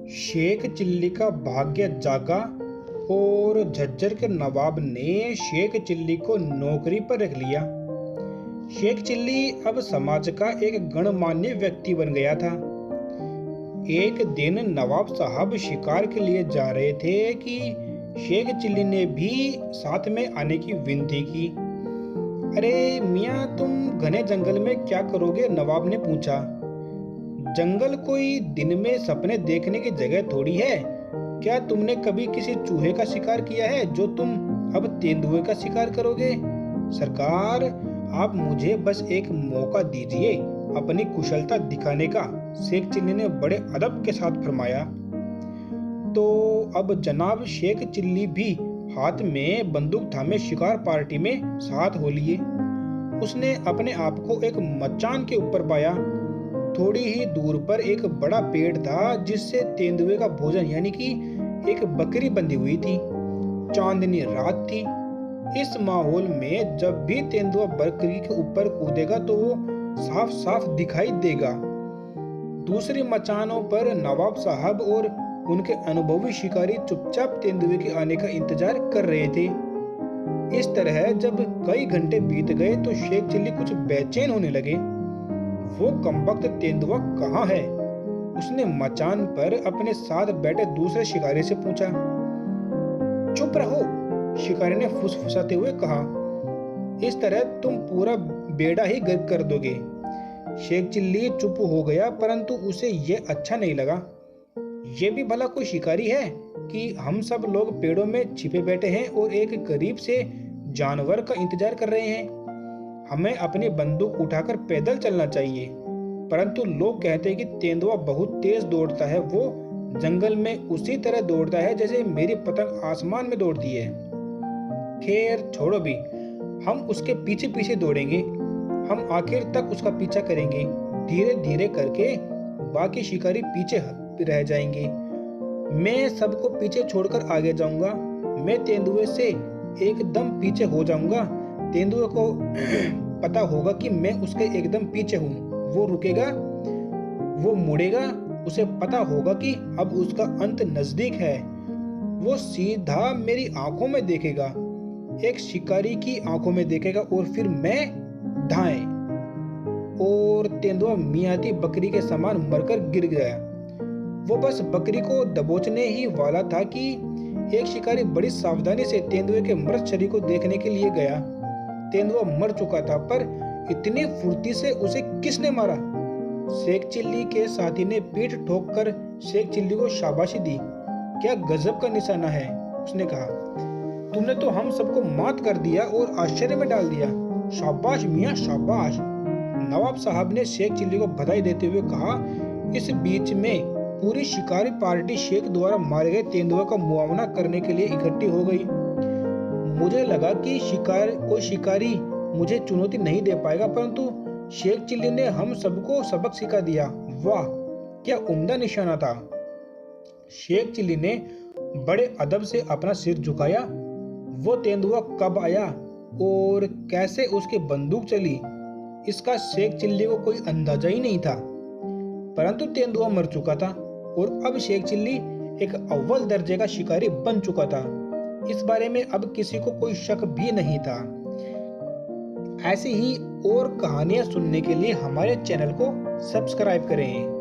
Sheikh chilli का भाग्य जागा और झज्जर के नवाब ने शेख चिल्ली को नौकरी पर रख लिया। शेख चिल्ली अब समाज का एक गणमान्य व्यक्ति बन गया था। एक दिन नवाब साहब शिकार के लिए जा रहे थे कि शेख चिल्ली ने भी साथ में आने की विनती की। अरे मियाँ, तुम घने जंगल में क्या करोगे? नवाब ने पूछा। जंगल कोई दिन में सपने देखने की जगह थोड़ी है। क्या तुमने कभी किसी चूहे का शिकार किया है जो तुम अब तेंदुए का शिकार करोगे? सरकार, आप मुझे बस एक मौका दीजिए अपनी कुशलता दिखाने का, शेख चिल्ली ने बड़े अदब के साथ फरमाया। तो अब जनाब शेख चिल्ली भी हाथ में बंदूक थामे शिकार पार्टी में साथ हो लिए। उसने अपने आप को एक मचान के ऊपर पाया। थोड़ी ही दूर पर एक बड़ा पेड़ था जिससे तेंदुए का भोजन यानी कि एक बकरी बंधी हुई थी। चांदनी रात थी। इस माहौल में जब भी तेंदुआ बकरी के ऊपर कूदेगा तो वो साफ साफ दिखाई देगा। दूसरी मचानों पर नवाब साहब और उनके अनुभवी शिकारी चुपचाप तेंदुए के आने का इंतजार कर रहे थे। इस तरह जब कई घंटे बीत गए तो शेख चिल्ली कुछ बेचैन होने लगे। वो कमबख्त तेंदुआ कहाँ है? उसने मचान पर अपने साथ बैठे दूसरे शिकारी से पूछा। चुप रहो, शिकारी ने फुसफुसाते हुए कहा। इस तरह तुम पूरा बेड़ा ही गर्क कर दोगे। शेख चिल्ली चुप हो गया, परंतु उसे ये अच्छा नहीं लगा। ये भी भला कोई शिकारी है कि हम सब लोग पेड़ों में छिपे बैठे हैं और एक करीब से जानवर का इंतजार कर रहे हैं। हमें अपनी बंदूक उठाकर पैदल चलना चाहिए। परंतु लोग कहते हैं कि तेंदुआ बहुत तेज दौड़ता है। वो जंगल में उसी तरह दौड़ता है जैसे मेरी पतंग आसमान में दौड़ती है। खैर छोड़ो भी, हम उसके पीछे पीछे दौड़ेंगे। हम आखिर तक उसका पीछा करेंगे। धीरे धीरे करके बाकी शिकारी पीछे रह जाएंगे। मैं सबको पीछे छोड़कर आगे जाऊंगा। मैं तेंदुए से एकदम पीछे हो जाऊंगा। तेंदुए को पता होगा कि मैं उसके एकदम पीछे हूँ। वो रुकेगा, वो मुड़ेगा। उसे पता होगा कि अब उसका अंत नजदीक है। वो सीधा मेरी आंखों में देखेगा, एक शिकारी की आंखों में देखेगा और फिर मैं धाएं। और तेंदुआ मियाती बकरी के समान मरकर गिर गया। वो बस बकरी को दबोचने ही वाला था कि एक शिकारी बड़ी सावधानी से तेंदुए के मृत शरीर को देखने के लिए गया। तेंदुआ मर चुका था, पर इतनी फुर्ती से उसे किसने मारा? शेख चिल्ली के साथी ने पीठ ठोककर शेख चिल्ली को शाबाशी दी। क्या गजब का निशाना है, उसने कहा। तुमने तो हम सबको मात कर दिया और आश्चर्य में डाल दिया। शाबाश मियाँ, शाबाश। नवाब साहब ने शेख चिल्ली को बधाई देते हुए कहा। इस बीच में पूरी शिकारी पार्टी शेख द्वारा मारे गए तेंदुए का मुआवना करने के लिए इकट्ठी हो गई। मुझे लगा कि कोई शिकारी मुझे चुनौती नहीं दे पाएगा, परंतु शेख चिल्ली ने हम सबको सबक सिखा दिया। वाह, क्या उम्दा निशाना था। शेख चिल्ली ने बड़े अदब से अपना सिर झुकाया। वो तेंदुआ कब आया और कैसे उसकी बंदूक चली, इसका शेख चिल्ली को कोई अंदाजा ही नहीं था। परंतु तेंदुआ मर चुका था और अब शेख चिल्ली एक अव्वल दर्जे का शिकारी बन चुका था। इस बारे में अब किसी को कोई शक भी नहीं था। ऐसी ही और कहानियां सुनने के लिए हमारे चैनल को सब्सक्राइब करें।